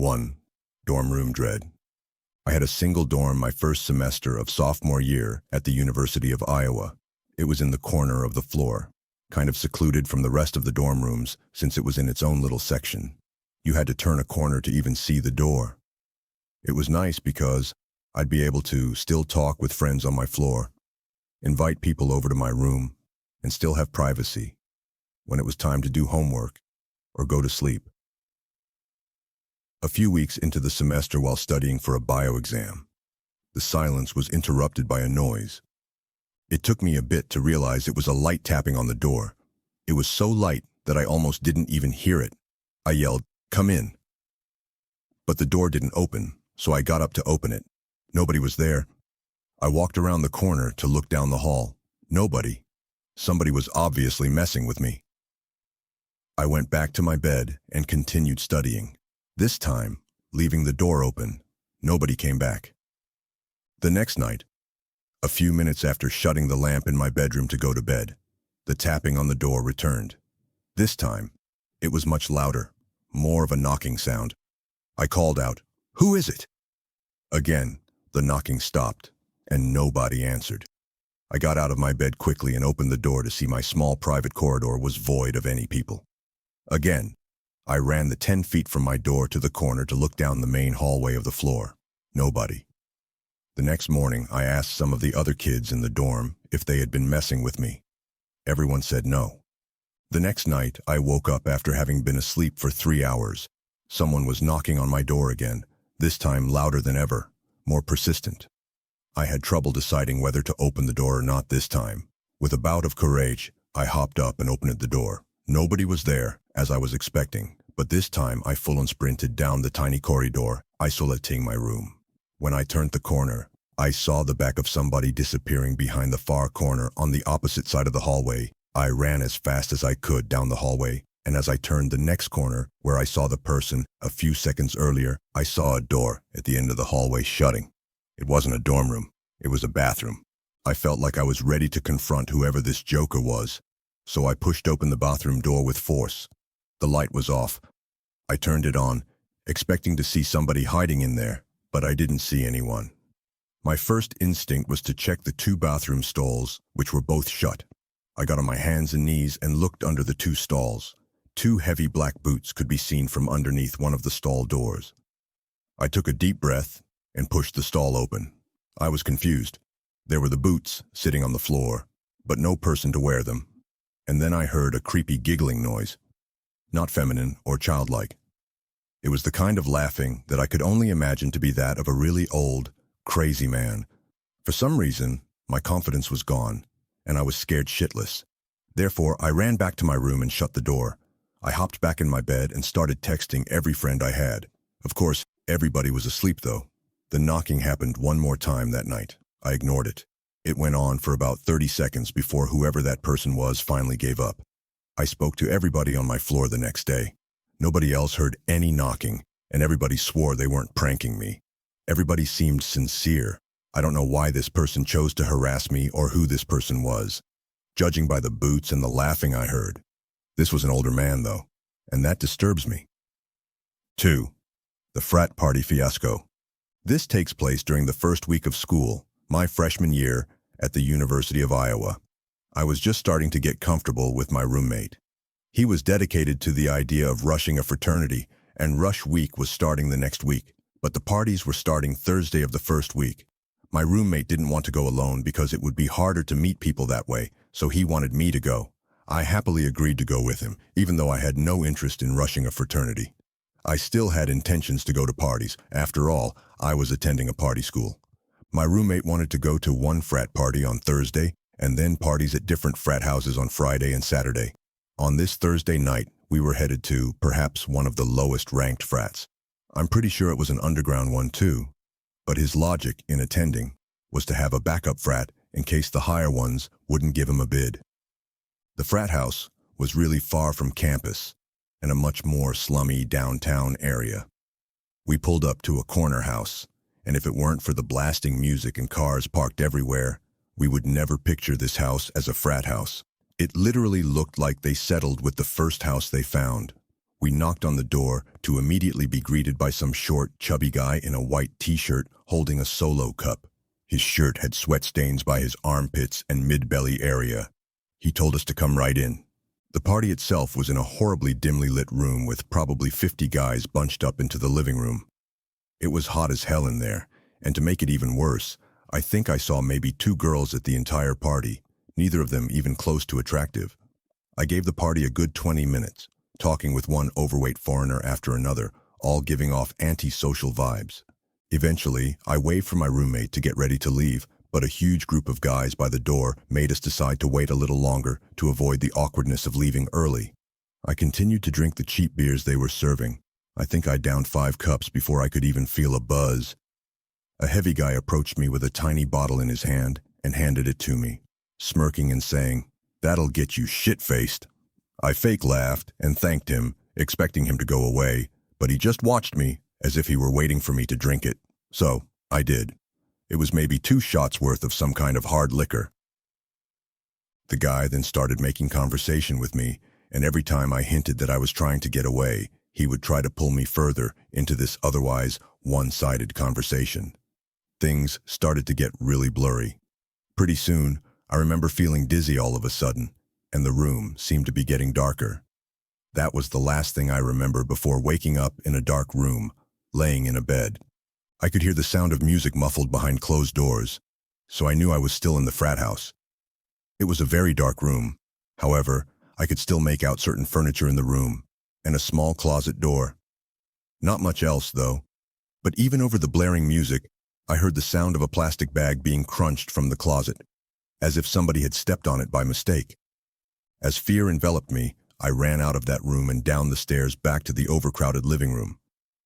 1. Dorm room dread. I had a single dorm my first semester of sophomore year at the University of Iowa. It was in the corner of the floor, kind of secluded from the rest of the dorm rooms since it was in its own little section. You had to turn a corner to even see the door. It was nice because I'd be able to still talk with friends on my floor, invite people over to my room, and still have privacy when it was time to do homework or go to sleep. A few weeks into the semester while studying for a bio exam, the silence was interrupted by a noise. It took me a bit to realize it was a light tapping on the door. It was so light that I almost didn't even hear it. I yelled, "Come in." But the door didn't open, so I got up to open it. Nobody was there. I walked around the corner to look down the hall. Nobody. Somebody was obviously messing with me. I went back to my bed and continued studying. This time, leaving the door open, nobody came back. The next night, a few minutes after shutting the lamp in my bedroom to go to bed, the tapping on the door returned. This time, it was much louder, more of a knocking sound. I called out, "Who is it?" Again, the knocking stopped, and nobody answered. I got out of my bed quickly and opened the door to see my small private corridor was void of any people. Again, I ran the 10 feet from my door to the corner to look down the main hallway of the floor. Nobody. The next morning, I asked some of the other kids in the dorm if they had been messing with me. Everyone said no. The next night, I woke up after having been asleep for 3 hours. Someone was knocking on my door again, this time louder than ever, more persistent. I had trouble deciding whether to open the door or not this time. With a bout of courage, I hopped up and opened the door. Nobody was there, as I was expecting, but this time I full-on sprinted down the tiny corridor, isolating my room. When I turned the corner, I saw the back of somebody disappearing behind the far corner on the opposite side of the hallway. I ran as fast as I could down the hallway, and as I turned the next corner, where I saw the person a few seconds earlier, I saw a door at the end of the hallway shutting. It wasn't a dorm room, it was a bathroom. I felt like I was ready to confront whoever this joker was, so I pushed open the bathroom door with force. The light was off. I turned it on, expecting to see somebody hiding in there, but I didn't see anyone. My first instinct was to check the 2 bathroom stalls, which were both shut. I got on my hands and knees and looked under the 2 stalls. 2 heavy black boots could be seen from underneath one of the stall doors. I took a deep breath and pushed the stall open. I was confused. There were the boots sitting on the floor, but no person to wear them. And then I heard a creepy giggling noise, not feminine or childlike. It was the kind of laughing that I could only imagine to be that of a really old, crazy man. For some reason, my confidence was gone, and I was scared shitless. Therefore, I ran back to my room and shut the door. I hopped back in my bed and started texting every friend I had. Of course, everybody was asleep though. The knocking happened one more time that night. I ignored it. It went on for about 30 seconds before whoever that person was finally gave up. I spoke to everybody on my floor the next day. Nobody else heard any knocking, and everybody swore they weren't pranking me. Everybody seemed sincere. I don't know why this person chose to harass me or who this person was, judging by the boots and the laughing I heard. This was an older man, though, and that disturbs me. 2. The frat party fiasco. This takes place during the first week of school, my freshman year, at the University of Iowa. I was just starting to get comfortable with my roommate. He was dedicated to the idea of rushing a fraternity, and rush week was starting the next week, but the parties were starting Thursday of the first week. My roommate didn't want to go alone because it would be harder to meet people that way, so he wanted me to go. I happily agreed to go with him, even though I had no interest in rushing a fraternity. I still had intentions to go to parties. After all, I was attending a party school. My roommate wanted to go to one frat party on Thursday, and then parties at different frat houses on Friday and Saturday. On this Thursday night, we were headed to perhaps one of the lowest ranked frats. I'm pretty sure it was an underground one too, but his logic in attending was to have a backup frat in case the higher ones wouldn't give him a bid. The frat house was really far from campus and a much more slummy downtown area. We pulled up to a corner house, and if it weren't for the blasting music and cars parked everywhere, we would never picture this house as a frat house. It literally looked like they settled with the first house they found. We knocked on the door to immediately be greeted by some short, chubby guy in a white t-shirt holding a solo cup. His shirt had sweat stains by his armpits and mid-belly area. He told us to come right in. The party itself was in a horribly dimly lit room with probably 50 guys bunched up into the living room. It was hot as hell in there, and to make it even worse, I think I saw maybe 2 girls at the entire party, neither of them even close to attractive. I gave the party a good 20 minutes, talking with one overweight foreigner after another, all giving off antisocial vibes. Eventually, I waved for my roommate to get ready to leave, but a huge group of guys by the door made us decide to wait a little longer to avoid the awkwardness of leaving early. I continued to drink the cheap beers they were serving. I think I downed 5 cups before I could even feel a buzz. A heavy guy approached me with a tiny bottle in his hand and handed it to me, smirking and saying, "That'll get you shit-faced." I fake laughed and thanked him, expecting him to go away, but he just watched me as if he were waiting for me to drink it. So, I did. It was maybe 2 shots worth of some kind of hard liquor. The guy then started making conversation with me, and every time I hinted that I was trying to get away, he would try to pull me further into this otherwise one-sided conversation. Things started to get really blurry. Pretty soon, I remember feeling dizzy all of a sudden, and the room seemed to be getting darker. That was the last thing I remember before waking up in a dark room, laying in a bed. I could hear the sound of music muffled behind closed doors, so I knew I was still in the frat house. It was a very dark room. However, I could still make out certain furniture in the room, and a small closet door. Not much else, though. But even over the blaring music, I heard the sound of a plastic bag being crunched from the closet, as if somebody had stepped on it by mistake. As fear enveloped me, I ran out of that room and down the stairs back to the overcrowded living room.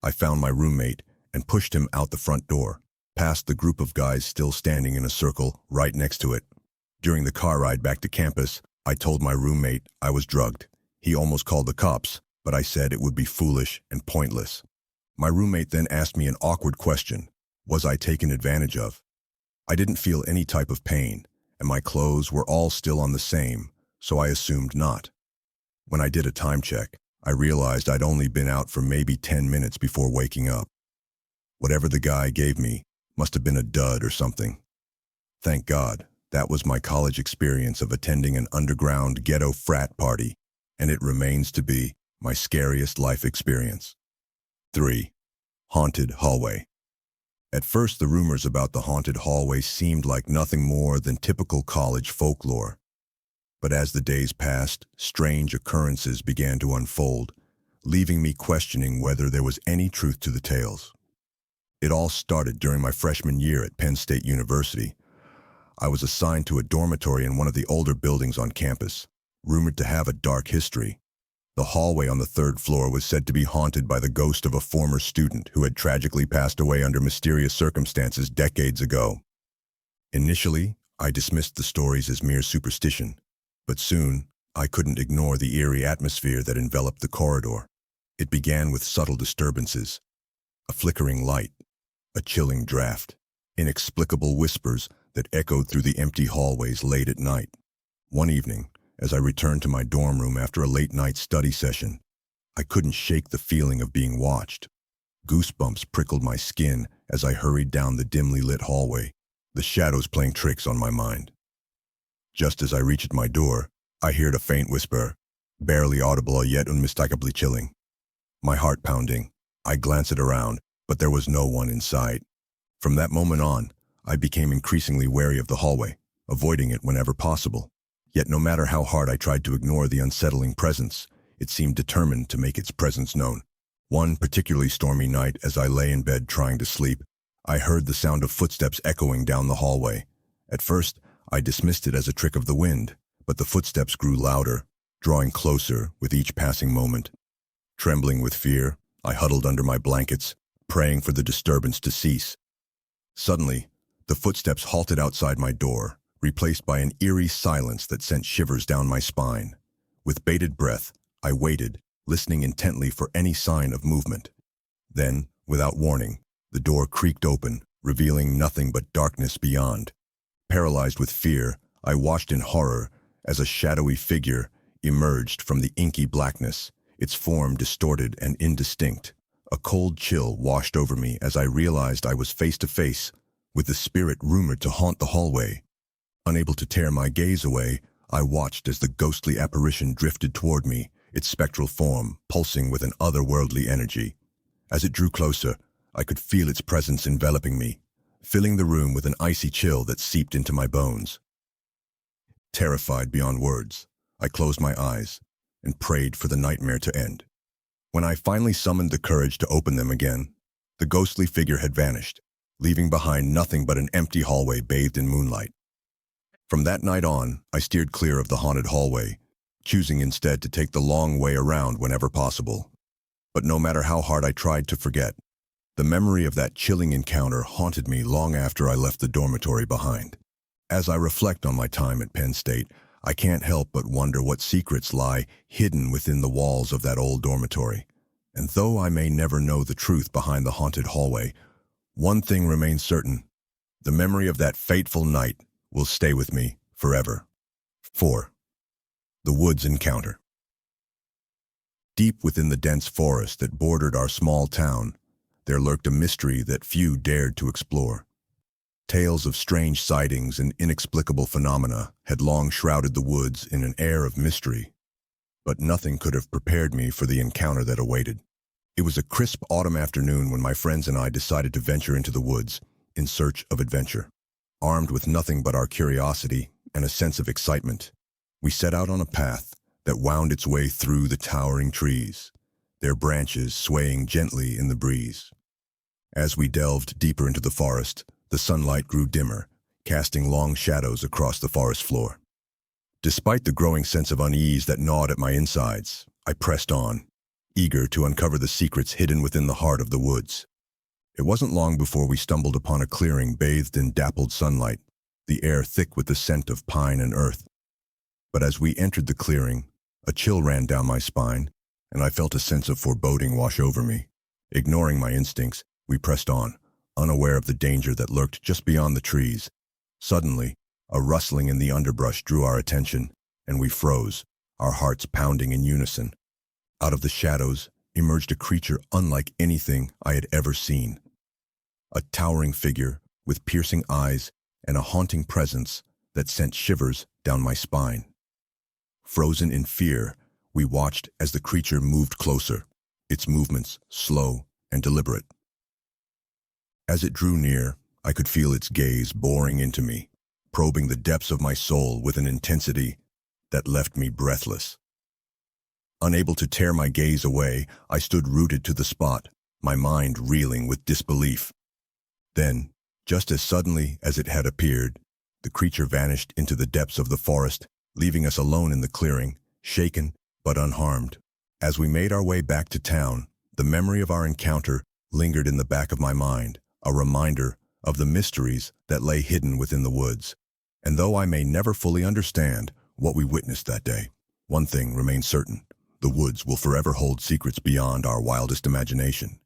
I found my roommate and pushed him out the front door, past the group of guys still standing in a circle right next to it. During the car ride back to campus, I told my roommate I was drugged. He almost called the cops, but I said it would be foolish and pointless. My roommate then asked me an awkward question. Was I taken advantage of? I didn't feel any type of pain, and my clothes were all still on the same, so I assumed not. When I did a time check, I realized I'd only been out for maybe 10 minutes before waking up. Whatever the guy gave me must have been a dud or something. Thank God, that was my college experience of attending an underground ghetto frat party, and it remains to be my scariest life experience. 3. Haunted hallway. At first, the rumors about the haunted hallway seemed like nothing more than typical college folklore. But as the days passed, strange occurrences began to unfold, leaving me questioning whether there was any truth to the tales. It all started during my freshman year at Penn State University. I was assigned to a dormitory in one of the older buildings on campus, rumored to have a dark history. The hallway on the 3rd floor was said to be haunted by the ghost of a former student who had tragically passed away under mysterious circumstances decades ago. Initially, I dismissed the stories as mere superstition, but soon I couldn't ignore the eerie atmosphere that enveloped the corridor. It began with subtle disturbances, a flickering light, a chilling draft, inexplicable whispers that echoed through the empty hallways late at night. One evening, as I returned to my dorm room after a late-night study session, I couldn't shake the feeling of being watched. Goosebumps prickled my skin as I hurried down the dimly lit hallway, the shadows playing tricks on my mind. Just as I reached my door, I heard a faint whisper, barely audible yet unmistakably chilling. My heart pounding, I glanced around, but there was no one in sight. From that moment on, I became increasingly wary of the hallway, avoiding it whenever possible. Yet no matter how hard I tried to ignore the unsettling presence, it seemed determined to make its presence known. One particularly stormy night, as I lay in bed trying to sleep, I heard the sound of footsteps echoing down the hallway. At first, I dismissed it as a trick of the wind, but the footsteps grew louder, drawing closer with each passing moment. Trembling with fear, I huddled under my blankets, praying for the disturbance to cease. Suddenly, the footsteps halted outside my door, replaced by an eerie silence that sent shivers down my spine. With bated breath, I waited, listening intently for any sign of movement. Then, without warning, the door creaked open, revealing nothing but darkness beyond. Paralyzed with fear, I watched in horror as a shadowy figure emerged from the inky blackness, its form distorted and indistinct. A cold chill washed over me as I realized I was face to face with the spirit rumored to haunt the hallway. Unable to tear my gaze away, I watched as the ghostly apparition drifted toward me, its spectral form pulsing with an otherworldly energy. As it drew closer, I could feel its presence enveloping me, filling the room with an icy chill that seeped into my bones. Terrified beyond words, I closed my eyes and prayed for the nightmare to end. When I finally summoned the courage to open them again, the ghostly figure had vanished, leaving behind nothing but an empty hallway bathed in moonlight. From that night on, I steered clear of the haunted hallway, choosing instead to take the long way around whenever possible. But no matter how hard I tried to forget, the memory of that chilling encounter haunted me long after I left the dormitory behind. As I reflect on my time at Penn State, I can't help but wonder what secrets lie hidden within the walls of that old dormitory. And though I may never know the truth behind the haunted hallway, one thing remains certain: the memory of that fateful night will stay with me forever. 4. The Woods Encounter. Deep within the dense forest that bordered our small town, there lurked a mystery that few dared to explore. Tales of strange sightings and inexplicable phenomena had long shrouded the woods in an air of mystery, but nothing could have prepared me for the encounter that awaited. It was a crisp autumn afternoon when my friends and I decided to venture into the woods in search of adventure. Armed with nothing but our curiosity and a sense of excitement, we set out on a path that wound its way through the towering trees, their branches swaying gently in the breeze. As we delved deeper into the forest, the sunlight grew dimmer, casting long shadows across the forest floor. Despite the growing sense of unease that gnawed at my insides, I pressed on, eager to uncover the secrets hidden within the heart of the woods. It wasn't long before we stumbled upon a clearing bathed in dappled sunlight, the air thick with the scent of pine and earth. But as we entered the clearing, a chill ran down my spine, and I felt a sense of foreboding wash over me. Ignoring my instincts, we pressed on, unaware of the danger that lurked just beyond the trees. Suddenly, a rustling in the underbrush drew our attention, and we froze, our hearts pounding in unison. Out of the shadows emerged a creature unlike anything I had ever seen. A towering figure with piercing eyes and a haunting presence that sent shivers down my spine. Frozen in fear, we watched as the creature moved closer, its movements slow and deliberate. As it drew near, I could feel its gaze boring into me, probing the depths of my soul with an intensity that left me breathless. Unable to tear my gaze away, I stood rooted to the spot, my mind reeling with disbelief. Then, just as suddenly as it had appeared, the creature vanished into the depths of the forest, leaving us alone in the clearing, shaken but unharmed. As we made our way back to town, the memory of our encounter lingered in the back of my mind, a reminder of the mysteries that lay hidden within the woods. And though I may never fully understand what we witnessed that day, one thing remains certain: the woods will forever hold secrets beyond our wildest imagination.